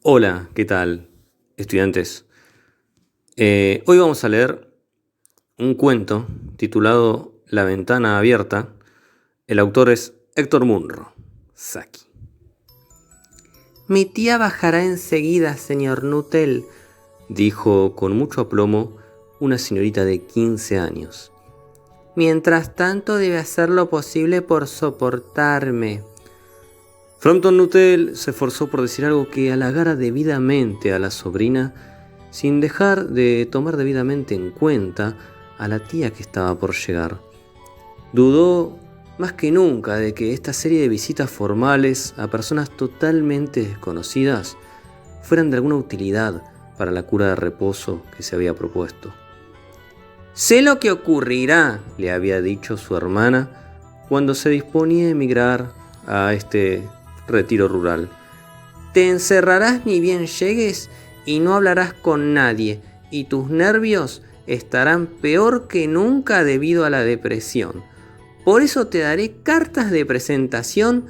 Hola, ¿qué tal, estudiantes? Hoy vamos a leer un cuento titulado La ventana abierta. El autor es Héctor Munro Saki. Mi tía bajará enseguida, señor Nuttall, Dijo con mucho aplomo una señorita de 15 años. Mientras tanto debe hacer lo posible por soportarme. Frampton Nuttall se esforzó por decir algo que halagara debidamente a la sobrina, sin dejar de tomar debidamente en cuenta a la tía que estaba por llegar. Dudó más que nunca de que esta serie de visitas formales a personas totalmente desconocidas fueran de alguna utilidad para la cura de reposo que se había propuesto. Sé lo que ocurrirá, Le había dicho su hermana cuando se disponía a emigrar a este retiro rural. te encerrarás ni bien llegues y no hablarás con nadie, y tus nervios estarán peor que nunca debido a la depresión. Por eso te daré cartas de presentación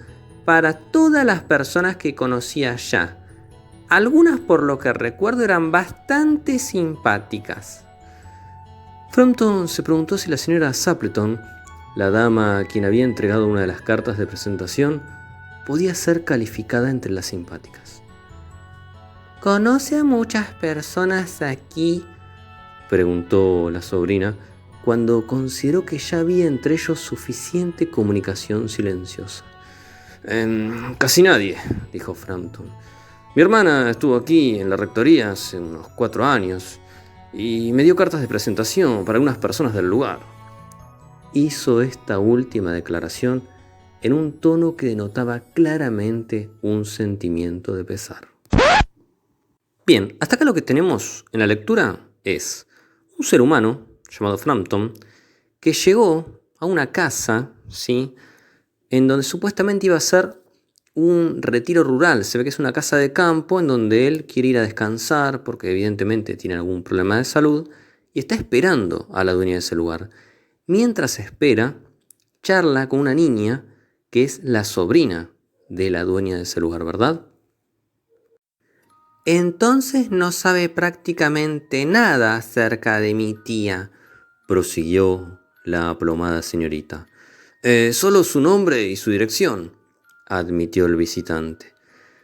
para todas las personas que conocí allá. Algunas, por lo que recuerdo, eran bastante simpáticas. Frampton se preguntó si la señora Sapleton, la dama a quien había entregado una de las cartas de presentación, podía ser calificada entre las simpáticas. ¿Conoce a muchas personas aquí? Preguntó la sobrina, cuando consideró que ya había entre ellos suficiente comunicación silenciosa. Casi nadie, dijo Frampton. Mi hermana estuvo aquí en la rectoría hace unos 4 años y me dio cartas de presentación para algunas personas del lugar. Hizo esta última declaración en un tono que denotaba claramente un sentimiento de pesar. Bien, hasta acá lo que tenemos en la lectura es un ser humano llamado Frampton que llegó a una casa, ¿sí?, en donde supuestamente iba a ser un retiro rural. Se ve que es una casa de campo en donde él quiere ir a descansar porque evidentemente tiene algún problema de salud y está esperando a la dueña de ese lugar. Mientras espera, charla con una niña que es la sobrina de la dueña de ese lugar, ¿verdad? Entonces no sabe prácticamente nada acerca de mi tía, prosiguió la aplomada señorita. Solo su nombre y su dirección, admitió el visitante.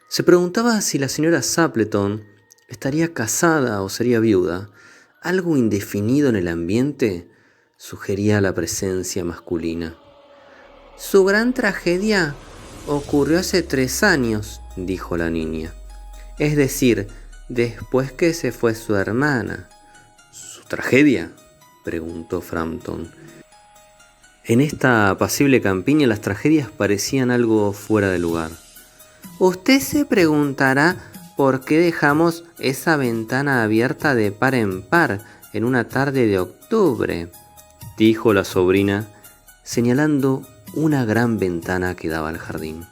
Se preguntaba si la señora Sapleton estaría casada o sería viuda. Algo indefinido en el ambiente sugería la presencia masculina. Su gran tragedia ocurrió hace 3 años, dijo la niña. es decir, después que se fue su hermana. ¿Su tragedia?, preguntó Frampton. En esta apacible campiña las tragedias parecían algo fuera de lugar. Usted se preguntará por qué dejamos esa ventana abierta de par en par en una tarde de octubre, dijo la sobrina, señalando una gran ventana que daba al jardín.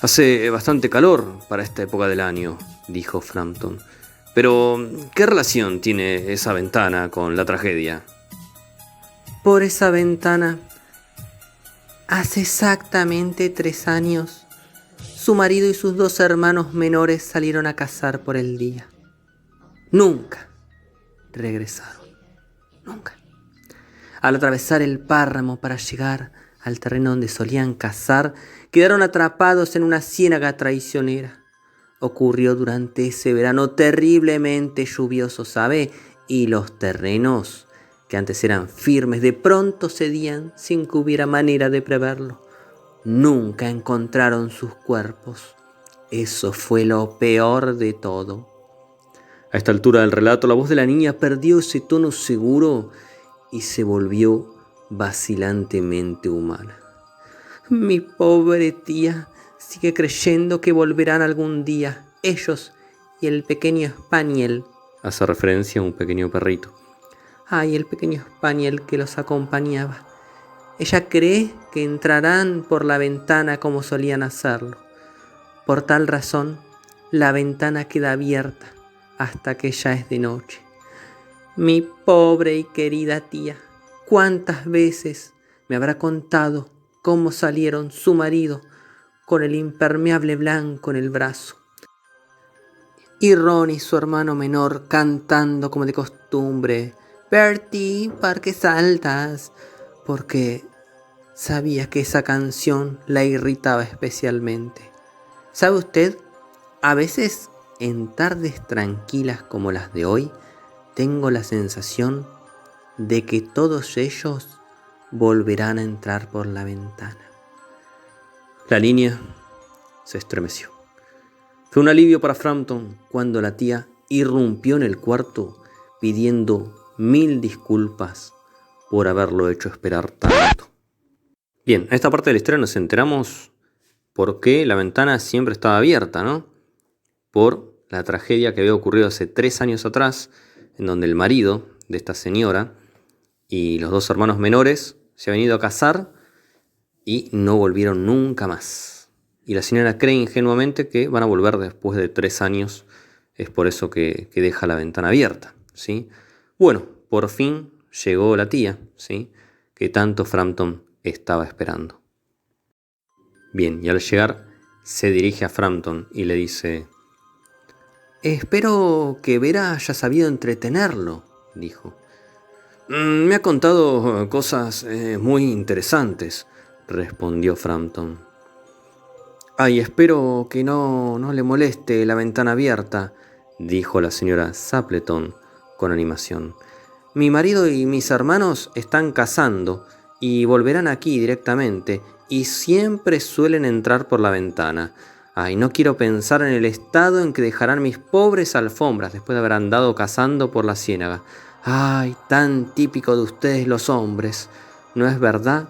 Hace bastante calor para esta época del año, dijo Frampton. Pero, ¿qué relación tiene esa ventana con la tragedia? Por esa ventana, hace exactamente 3 años, su marido y sus 2 hermanos menores salieron a cazar por el día. Nunca regresaron. Nunca. Al atravesar el páramo para llegar al terreno donde solían cazar, quedaron atrapados en una ciénaga traicionera. Ocurrió durante ese verano terriblemente lluvioso, ¿sabe? Y los terrenos, que antes eran firmes, de pronto cedían sin que hubiera manera de preverlo. Nunca encontraron sus cuerpos. Eso fue lo peor de todo. A esta altura del relato, la voz de la niña perdió ese tono seguro y se volvió vacilantemente humana. Mi pobre tía sigue creyendo que volverán algún día, ellos y el pequeño Spaniel. Hace referencia a un pequeño perrito. Ay, el pequeño Spaniel que los acompañaba. Ella cree que entrarán por la ventana como solían hacerlo. Por tal razón, la ventana queda abierta hasta que ya es de noche. Mi pobre y querida tía, ¿cuántas veces me habrá contado cómo salieron su marido con el impermeable blanco en el brazo? y Ron y su hermano menor cantando como de costumbre, Bertie, ¿por qué saltas? Porque sabía que esa canción la irritaba especialmente. ¿Sabe usted? A veces, en tardes tranquilas como las de hoy, tengo la sensación de que todos ellos volverán a entrar por la ventana. La niña se estremeció. Fue un alivio para Frampton cuando la tía irrumpió en el cuarto pidiendo 1000 disculpas por haberlo hecho esperar tanto. Bien, a esta parte de la historia nos enteramos por qué la ventana siempre estaba abierta, ¿no? Por la tragedia que había ocurrido hace 3 años atrás, en donde el marido de esta señora y los 2 hermanos menores se habían ido a casar y no volvieron nunca más. Y la señora cree ingenuamente que van a volver después de 3 años. Es por eso que deja la ventana abierta, ¿sí? Bueno, por fin llegó la tía, ¿sí? Que tanto Frampton estaba esperando. Bien, y al llegar se dirige a Frampton y le dice: Espero que Vera haya sabido entretenerlo, dijo. Me ha contado cosas muy interesantes, respondió Frampton. Ay, espero que no le moleste la ventana abierta, dijo la señora Sapleton con animación. Mi marido y mis hermanos están cazando y volverán aquí directamente y siempre suelen entrar por la ventana. Ay, no quiero pensar en el estado en que dejarán mis pobres alfombras después de haber andado cazando por la ciénaga. Ay, tan típico de ustedes los hombres, ¿no es verdad?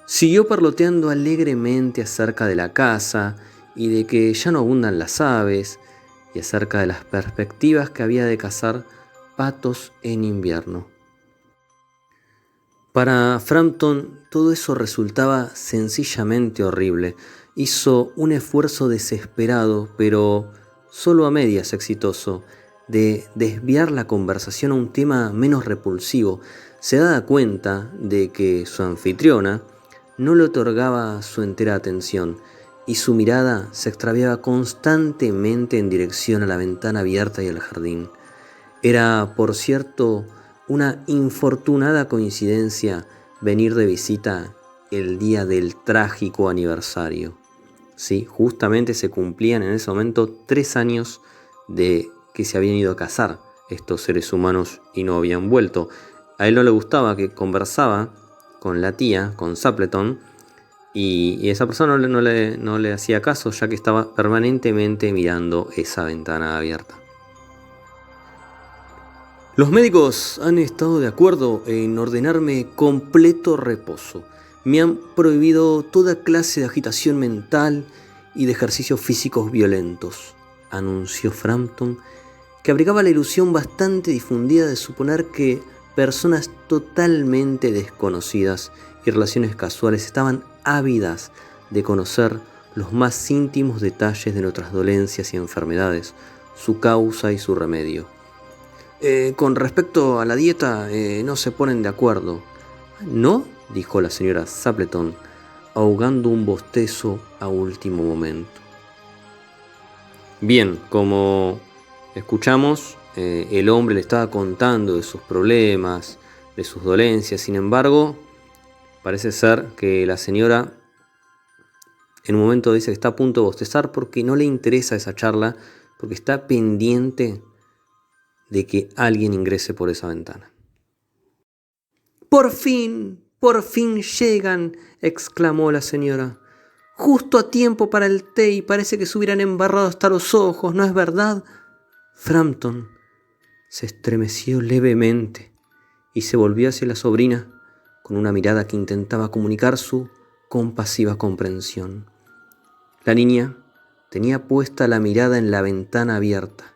Siguió parloteando alegremente acerca de la caza y de que ya no abundan las aves y acerca de las perspectivas que había de cazar patos en invierno. Para Frampton todo eso resultaba sencillamente horrible. Hizo un esfuerzo desesperado, pero solo a medias exitoso, de desviar la conversación a un tema menos repulsivo. Se daba cuenta de que su anfitriona no le otorgaba su entera atención y su mirada se extraviaba constantemente en dirección a la ventana abierta y al jardín. Era, por cierto, una infortunada coincidencia venir de visita el día del trágico aniversario. Sí, justamente se cumplían en ese momento 3 años de que se habían ido a casar estos seres humanos y no habían vuelto. A él no le gustaba que conversaba con la tía, con Sapleton, y esa persona no le hacía caso, ya que estaba permanentemente mirando esa ventana abierta. Los médicos han estado de acuerdo en ordenarme completo reposo. Me han prohibido toda clase de agitación mental y de ejercicios físicos violentos, anunció Frampton, que abrigaba la ilusión bastante difundida de suponer que personas totalmente desconocidas y relaciones casuales estaban ávidas de conocer los más íntimos detalles de nuestras dolencias y enfermedades, su causa y su remedio. Con respecto a la dieta, no se ponen de acuerdo. ¿No?, dijo la señora Sapleton, ahogando un bostezo a último momento. Bien, como escuchamos, el hombre le estaba contando de sus problemas, de sus dolencias. Sin embargo, parece ser que la señora en un momento dice que está a punto de bostezar porque no le interesa esa charla, porque está pendiente de que alguien ingrese por esa ventana. ¡Por fin llegan!, exclamó la señora. Justo a tiempo para el té y parece que se hubieran embarrado hasta los ojos, ¿no es verdad? Frampton se estremeció levemente y se volvió hacia la sobrina con una mirada que intentaba comunicar su compasiva comprensión. La niña tenía puesta la mirada en la ventana abierta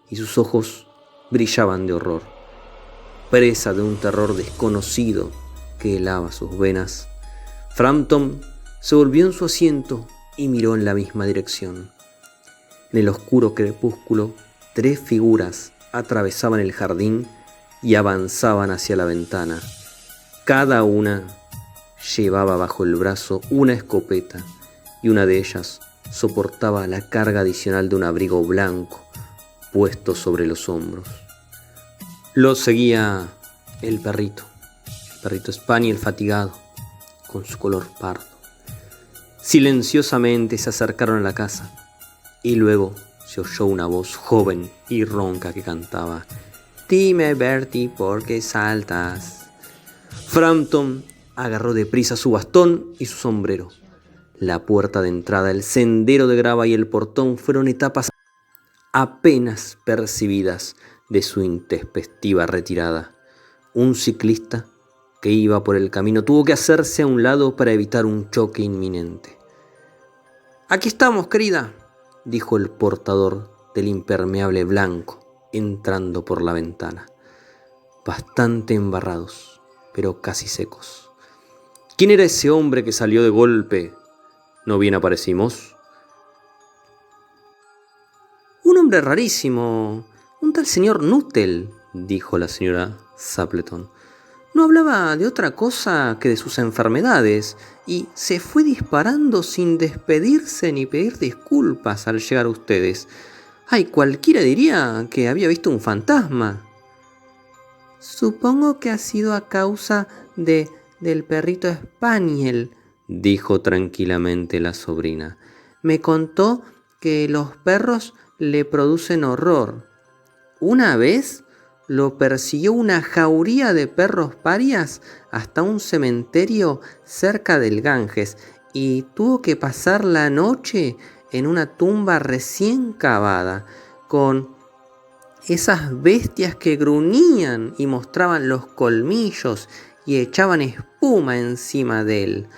y sus ojos brillaban de horror. Presa de un terror desconocido que helaba sus venas, Frampton se volvió en su asiento y miró en la misma dirección. En el oscuro crepúsculo, 3 figuras atravesaban el jardín y avanzaban hacia la ventana. Cada una llevaba bajo el brazo una escopeta y una de ellas soportaba la carga adicional de un abrigo blanco puesto sobre los hombros. Lo seguía el perrito Spaniel fatigado, con su color pardo. Silenciosamente se acercaron a la casa y luego se oyó una voz joven y ronca que cantaba: «Dime, Bertie, ¿por qué saltas?». Frampton agarró deprisa su bastón y su sombrero. La puerta de entrada, el sendero de grava y el portón fueron etapas apenas percibidas de su intempestiva retirada. Un ciclista que iba por el camino tuvo que hacerse a un lado para evitar un choque inminente. «Aquí estamos, querida», dijo el portador del impermeable blanco, entrando por la ventana. Bastante embarrados, pero casi secos. ¿Quién era ese hombre que salió de golpe? ¿No bien aparecimos? «Un hombre rarísimo, un tal señor Nuttall», dijo la señora Stapleton. «No hablaba de otra cosa que de sus enfermedades y se fue disparando sin despedirse ni pedir disculpas al llegar a ustedes. Ay, cualquiera diría que había visto un fantasma». «Supongo que ha sido a causa del perrito Spaniel», dijo tranquilamente la sobrina. «Me contó que los perros le producen horror. Una vez lo persiguió una jauría de perros parias hasta un cementerio cerca del Ganges y tuvo que pasar la noche en una tumba recién cavada, con esas bestias que gruñían y mostraban los colmillos y echaban espuma encima de él.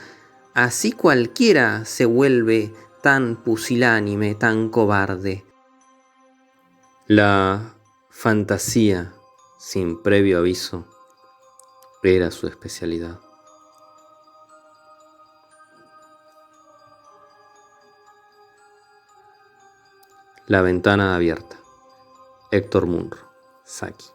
Así cualquiera se vuelve tan pusilánime, tan cobarde». La fantasía, sin previo aviso, era su especialidad. La ventana abierta. Héctor Munro, Saki.